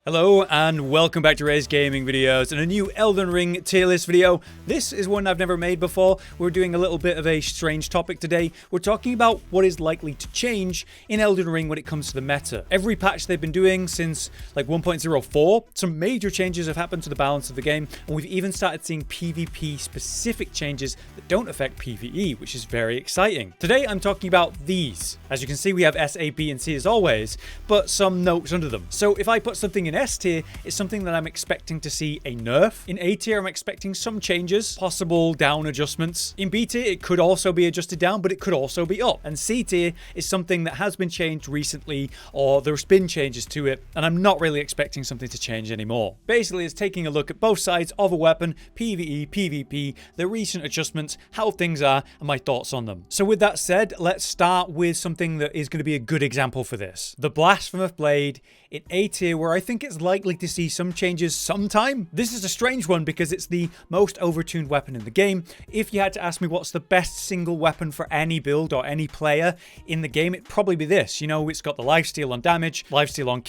Hello and welcome back to RageGamingVideos and a new Elden Ring tier list video. This is one I've never made before. We're doing a little bit of a strange topic today. We're talking about what is likely to change in Elden Ring when it comes to the meta. Every patch they've been doing since like 1.04, some major changes have happened to the balance of the game, and we've even started seeing PvP specific changes that don't affect PvE, which is very exciting. Today I'm talking about these. As you can see, we have S, A, B, and C as always, but some notes under them. So if I put something in S tier, it's something that I'm expecting to see a nerf. In A tier, I'm expecting some changes, possible down adjustments. In B tier, it could also be adjusted down, but it could also be up. And C tier is something that has been changed recently, or there's been changes to it, and I'm not really expecting something to change anymore. Basically, it's taking a look at both sides of a weapon, PvE, PvP, the recent adjustments, how things are, and my thoughts on them. So with that said, let's start with something that is going to be a good example for this. The Blasphemous Blade in A tier, where I think it's likely to see some changes sometime. This is a strange one because it's the most overtuned weapon in the game. If you had to ask me what's the best single weapon for any build or any player in the game, it'd probably be this. You know, it's got the lifesteal on damage, lifesteal on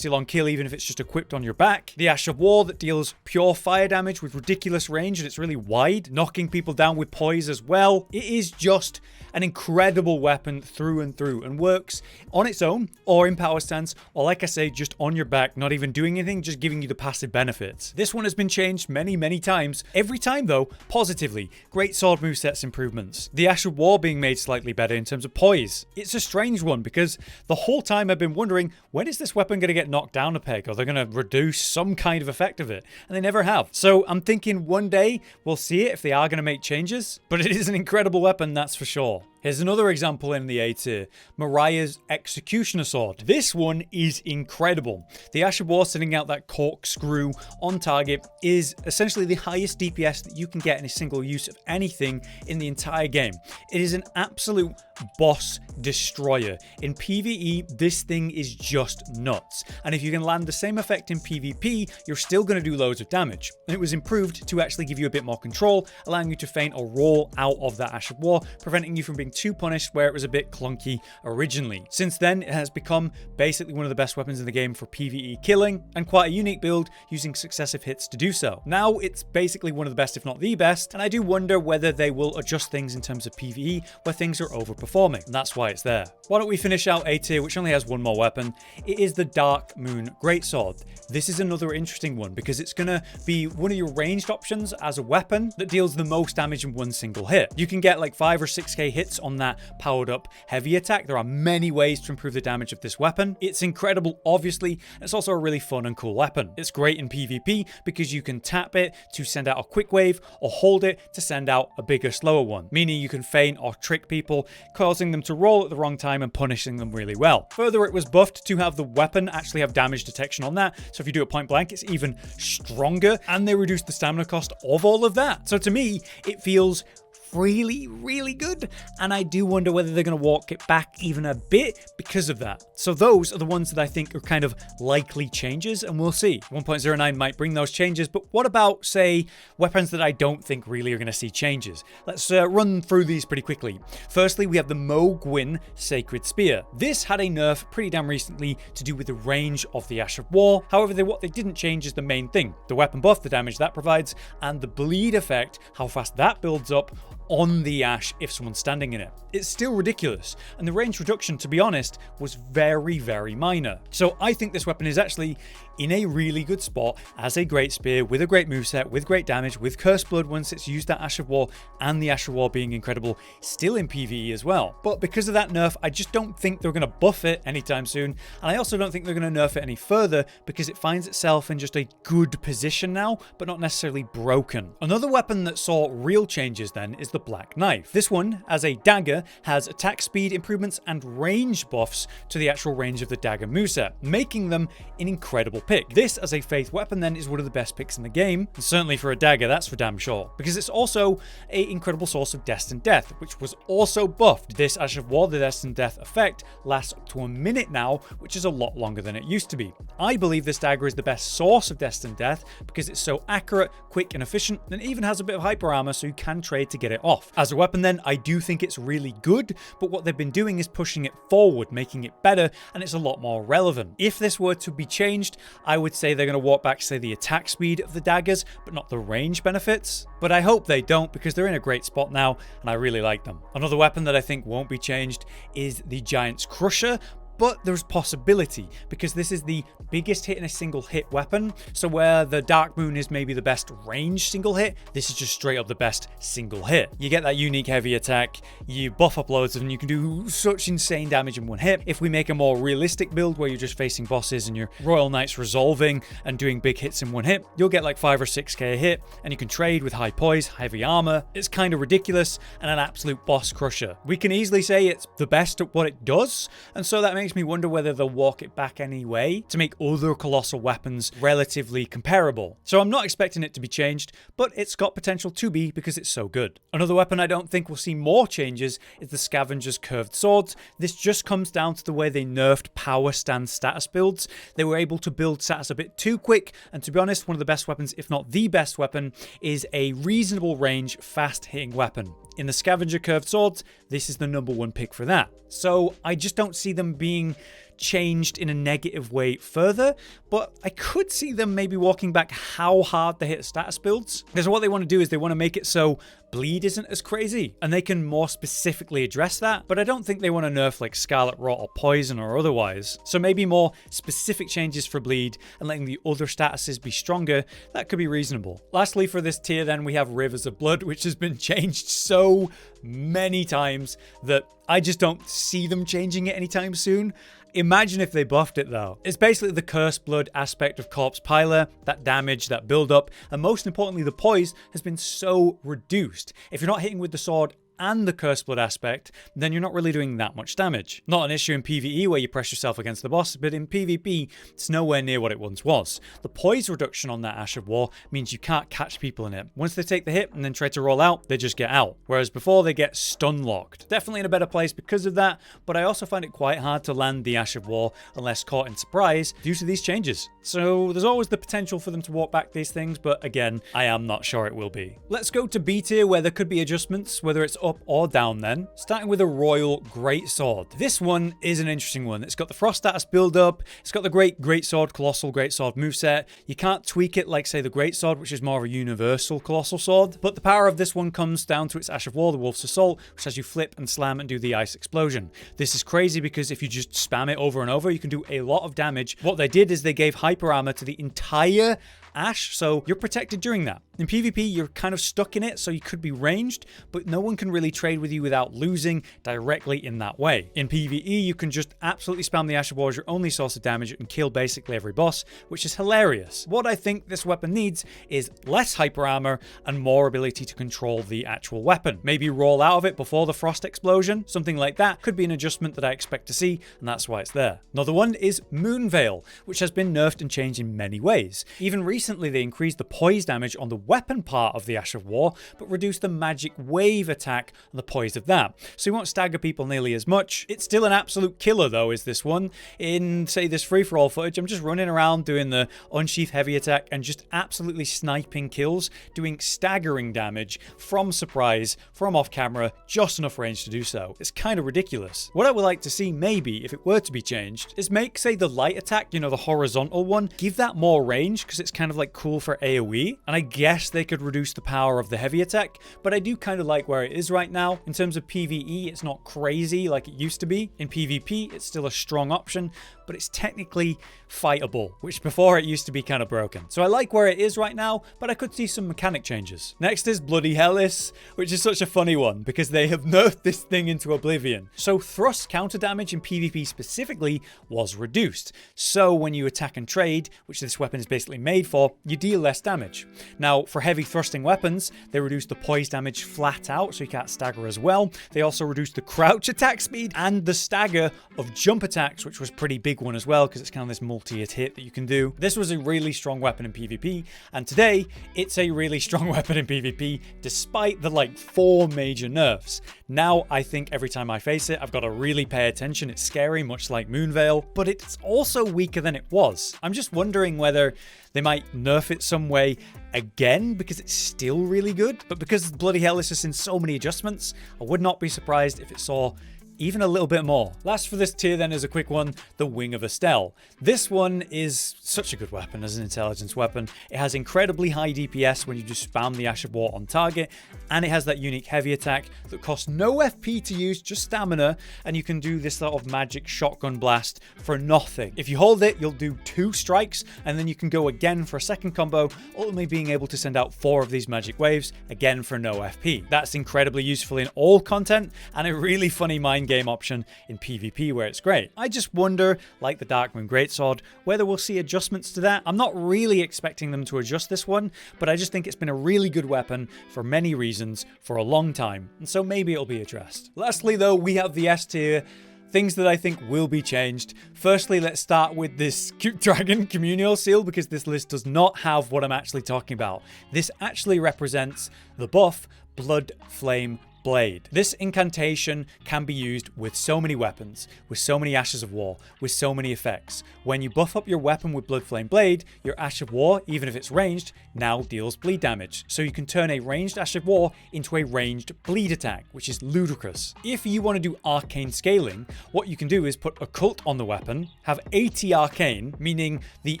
kill even if it's just equipped on your back. The Ash of War that deals pure fire damage with ridiculous range, and it's really wide, knocking people down with poise as well. It is just an incredible weapon through and through, and works on its own or in power stance, or like I say, just on your back, not even doing anything, just giving you the passive benefits. This one has been changed many times. Every time though, positively. Great sword movesets improvements. The Ash of War being made slightly better in terms of poise. It's a strange one because the whole time I've been wondering, when is this weapon going to get knocked down a peg, or they're going to reduce some kind of effect of it, and they never have. So I'm thinking one day we'll see it if they are going to make changes, but it is an incredible weapon, that's for sure. Here's another example in the A tier, Mariah's Executioner Sword. This one is incredible. The Ash of War sending out that Corkscrew on target is essentially the highest DPS that you can get in a single use of anything in the entire game. It is an absolute boss destroyer. In PvE, this thing is just nuts. And if you can land the same effect in PvP, you're still going to do loads of damage. And it was improved to actually give you a bit more control, allowing you to feint or roll out of that Ash of War, preventing you from being too punished where it was a bit clunky originally. Since then, it has become basically one of the best weapons in the game for PvE killing, and quite a unique build using successive hits to do so. Now it's basically one of the best, if not the best, and I do wonder whether they will adjust things in terms of PvE where things are overperforming, and that's why it's there. Why don't we finish out A tier, which only has one more weapon. It is the Dark Moon Greatsword. This is another interesting one because it's going to be one of your ranged options as a weapon that deals the most damage in one single hit. You can get like 5 or 6k hits on that powered up heavy attack. There are many ways to improve the damage of this weapon. It's incredible, obviously, and it's also a really fun and cool weapon. It's great in PvP because you can tap it to send out a quick wave or hold it to send out a bigger, slower one, meaning you can feint or trick people, causing them to roll at the wrong time and punishing them really well. Further, it was buffed to have the weapon actually have damage detection on that, so if you do it point blank, it's even stronger, and they reduced the stamina cost of all of that. So to me, it feels really good, and I do wonder whether they're going to walk it back even a bit because of that. So those are the ones that I think are kind of likely changes, and we'll see. 1.09 might bring those changes, but what about, say, weapons that I don't think really are going to see changes? Let's run through these pretty quickly. Firstly, we have the Mowgwin Sacred Spear. This had a nerf pretty damn recently to do with the range of the Ash of War. However, what they didn't change is the main thing. The weapon buff, the damage that provides, and the bleed effect, how fast that builds up on the Ash if someone's standing in it. It's still ridiculous, and the range reduction, to be honest, was very minor. So I think this weapon is actually in a really good spot as a great spear with a great moveset, with great damage, with Cursed Blood once it's used that Ash of War, and the Ash of War being incredible still in PvE as well. But because of that nerf, I just don't think they're going to buff it anytime soon, and I also don't think they're going to nerf it any further because it finds itself in just a good position now, but not necessarily broken. Another weapon that saw real changes then is the Black Knife. This one, as a dagger, has attack speed improvements and range buffs to the actual range of the dagger moveset, making them an incredible pick. This, as a faith weapon then, is one of the best picks in the game, and certainly for a dagger, that's for damn sure, because it's also an incredible source of Destined Death, which was also buffed. This Ash of War, the Destined Death effect, lasts up to a minute now, which is a lot longer than it used to be. I believe this dagger is the best source of Destined Death because it's so accurate, quick, and efficient, and even has a bit of hyper armor so you can trade to get it off. As a weapon then, I do think it's really good, but what they've been doing is pushing it forward, making it better, and it's a lot more relevant. If this were to be changed, I would say they're going to walk back, say, the attack speed of the daggers, but not the range benefits. But I hope they don't, because they're in a great spot now, and I really like them. Another weapon that I think won't be changed is the Giant's Crusher. But there's possibility, because this is the biggest hit in a single hit weapon. So where the Dark Moon is maybe the best range single hit, this is just straight up the best single hit. You get that unique heavy attack, you buff up loads of them, you can do such insane damage in one hit. If we make a more realistic build where you're just facing bosses and your Royal Knights resolving and doing big hits in one hit, you'll get like 5 or 6k a hit, and you can trade with high poise, heavy armor. It's kind of ridiculous and an absolute boss crusher. We can easily say it's the best at what it does, and so that makes me wonder whether they'll walk it back anyway to make other colossal weapons relatively comparable. So I'm not expecting it to be changed, but it's got potential to be because it's so good. Another weapon I don't think will see more changes is the Scavenger's Curved Swords. This just comes down to the way they nerfed power stand status builds. They were able to build status a bit too quick, and to be honest, one of the best weapons, if not the best weapon, is a reasonable range, fast hitting weapon. In the Scavenger Curved Swords, this is the #1 pick for that. So I just don't see them being changed in a negative way further, but I could see them maybe walking back how hard they hit status builds. Because what they want to do is they want to make it so bleed isn't as crazy, and they can more specifically address that, but I don't think they want to nerf like Scarlet Rot or Poison or otherwise. So maybe more specific changes for bleed and letting the other statuses be stronger, that could be reasonable. Lastly, for this tier then, we have Rivers of Blood, which has been changed so many times that I just don't see them changing it anytime soon. Imagine if they buffed it though. It's basically the Cursed Blood aspect of Corpse Piler, that damage, that build up, and most importantly the poise has been so reduced. If you're not hitting with the sword and the Cursed Blood aspect, then you're not really doing that much damage. Not an issue in PvE where you press yourself against the boss, but in PvP, it's nowhere near what it once was. The poise reduction on that Ash of War means you can't catch people in it. Once they take the hit and then try to roll out, they just get out. Whereas before, they get stun locked. Definitely in a better place because of that, but I also find it quite hard to land the Ash of War unless caught in surprise due to these changes. So there's always the potential for them to walk back these things, but again, I am not sure it will be. Let's go to B tier where there could be adjustments, whether it's up or down then. Starting with a Royal Greatsword. This one is an interesting one. It's got the Frost status build up. It's got the Greatsword, Colossal Greatsword moveset. You can't tweak it like say the Greatsword, which is more of a universal Colossal Sword. But the power of this one comes down to its Ash of War, the Wolf's Assault, which has you flip and slam and do the Ice Explosion. This is crazy because if you just spam it over and over, you can do a lot of damage. What they did is they gave hyper armor to the entire Ash, so you're protected during that. In PvP, you're kind of stuck in it, so you could be ranged, but no one can really trade with you without losing directly in that way. In PvE, you can just absolutely spam the Ash of War as your only source of damage and kill basically every boss, which is hilarious. What I think this weapon needs is less hyper armor and more ability to control the actual weapon. Maybe roll out of it before the Frost Explosion, something like that could be an adjustment that I expect to see, and that's why it's there. Another one is Moonveil, which has been nerfed and changed in many ways. Even recently, they increased the poise damage on the weapon part of the Ash of War, but reduced the magic wave attack on the poise of that. So you won't stagger people nearly as much. It's still an absolute killer though, is this one. In, say, this free-for-all footage, I'm just running around doing the unsheath heavy attack and just absolutely sniping kills, doing staggering damage from surprise, from off camera, just enough range to do so. It's kind of ridiculous. What I would like to see, maybe, if it were to be changed, is make, say, the light attack, you know, the horizontal one, give that more range, because it's kind of like cool for AoE, and I guess they could reduce the power of the heavy attack, but I do kind of like where it is right now. In terms of PvE, it's not crazy like it used to be. In PvP, it's still a strong option, but it's technically fightable, which before it used to be kind of broken. So I like where it is right now, but I could see some mechanic changes. Next is Bloody Hellis, which is such a funny one because they have nerfed this thing into oblivion. So thrust counter damage in PvP specifically was reduced. So when you attack and trade, which this weapon is basically made for, you deal less damage. Now, for heavy thrusting weapons, they reduced the poise damage flat out, so you can't stagger as well. They also reduced the crouch attack speed and the stagger of jump attacks, which was a pretty big one as well, because it's kind of this multi-hit hit that you can do. This was a really strong weapon in PvP, and today, it's a really strong weapon in PvP, despite the, like, 4 major nerfs. Now, I think every time I face it, I've got to really pay attention. It's scary, much like Moonveil, but it's also weaker than it was. I'm just wondering whether they might nerf it some way again, because it's still really good. But because Bloody Hell is just in so many adjustments, I would not be surprised if it saw even a little bit more. Last for this tier then is a quick one, the Wing of Estelle. This one is such a good weapon as an intelligence weapon. It has incredibly high DPS when you just spam the Ash of War on target, and it has that unique heavy attack that costs no FP to use, just stamina, and you can do this sort of magic shotgun blast for nothing. If you hold it, you'll do 2 strikes, and then you can go again for a second combo, ultimately being able to send out 4 of these magic waves, again for no FP. That's incredibly useful in all content, and a really funny mind game option in PvP where it's great. I just wonder, like the Elden Ring Greatsword, whether we'll see adjustments to that. I'm not really expecting them to adjust this one, but I just think it's been a really good weapon for many reasons for a long time, and so maybe it'll be addressed. Lastly though, we have the S tier. Things that I think will be changed. Firstly, let's start with this cute dragon communal seal, because this list does not have what I'm actually talking about. This actually represents the buff Bloodflame Blade. This incantation can be used with so many weapons, with so many Ashes of War, with so many effects. When you buff up your weapon with Bloodflame Blade, your Ash of War, even if it's ranged, now deals bleed damage. So you can turn a ranged Ash of War into a ranged bleed attack, which is ludicrous. If you want to do arcane scaling, what you can do is put Occult on the weapon, have 80 arcane, meaning the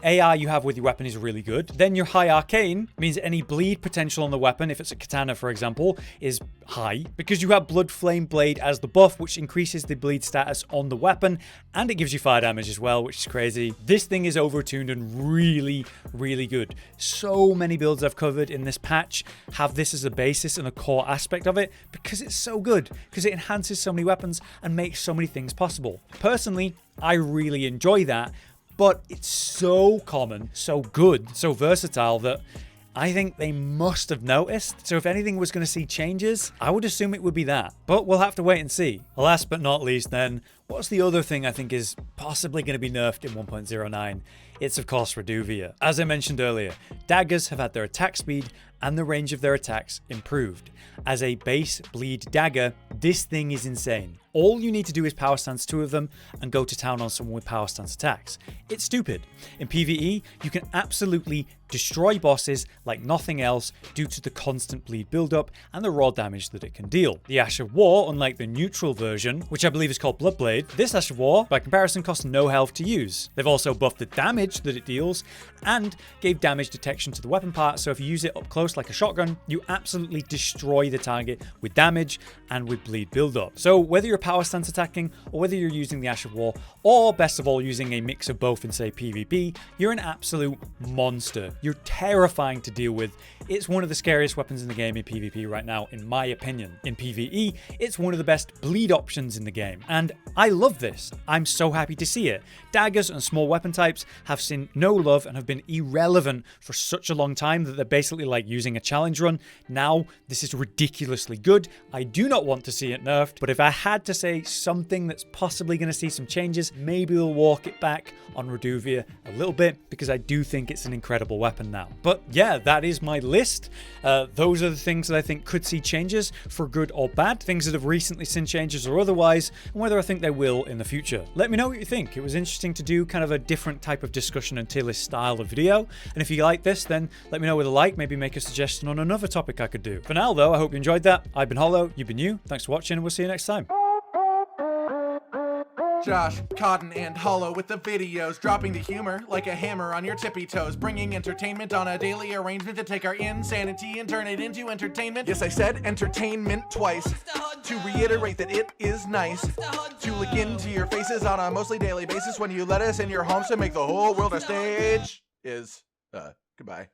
AI you have with your weapon is really good. Then your high arcane means any bleed potential on the weapon, if it's a katana for example, is high, because you have Bloodflame Blade as the buff, which increases the bleed status on the weapon, and it gives you fire damage as well, which is crazy. This thing is overtuned and really, really good. So many builds I've covered in this patch have this as a basis and a core aspect of it, because it's so good, because it enhances so many weapons and makes so many things possible. Personally, I really enjoy that, but it's so common, so good, so versatile that I think they must have noticed. So if anything was going to see changes, I would assume it would be that. But we'll have to wait and see. Last but not least then, what's the other thing I think is possibly going to be nerfed in 1.09? It's of course Reduvia. As I mentioned earlier, daggers have had their attack speed and the range of their attacks improved. As a base bleed dagger, this thing is insane. All you need to do is power stance 2 of them and go to town on someone with power stance attacks. It's stupid. In PvE, you can absolutely destroy bosses like nothing else due to the constant bleed buildup and the raw damage that it can deal. The Ash of War, unlike the neutral version, which I believe is called Bloodblade, this Ash of War, by comparison, costs no health to use. They've also buffed the damage that it deals and gave damage detection to the weapon part, so if you use it up close like a shotgun, you absolutely destroy the target with damage and with bleed buildup. So whether you're power stance attacking or whether you're using the Ash of War, or best of all using a mix of both in say PvP, you're an absolute monster. You're terrifying to deal with. It's one of the scariest weapons in the game in PvP right now, in my opinion. In PvE, it's one of the best bleed options in the game, and I love this. I'm so happy to see it. Daggers and small weapon types have seen no love and have been irrelevant for such a long time that they're basically like using a challenge run. Now, this is ridiculously good. I do not want to see it nerfed, but if I had to say something that's possibly going to see some changes, maybe we'll walk it back on Reduvia a little bit, because I do think it's an incredible weapon now. But yeah, that is my list. Those are the things that I think could see changes for good or bad, things that have recently seen changes or otherwise, and whether I think they will in the future. Let me know what you think. It was interesting to do kind of a different type of discussion and tier list style of video, and if you like this, then let me know with a like, maybe make a suggestion on another topic I could do. For now though, I hope you enjoyed that. I've been Hollow, you've been you. Thanks for watching, and we'll see you next time. Josh, Cotton, and Hollow with the videos, dropping the humor like a hammer on your tippy toes, bringing entertainment on a daily arrangement to take our insanity and turn it into entertainment. Yes, I said entertainment twice, to reiterate that it is nice to look into your faces on a mostly daily basis when you let us in your homes to make the whole world a stage. Goodbye.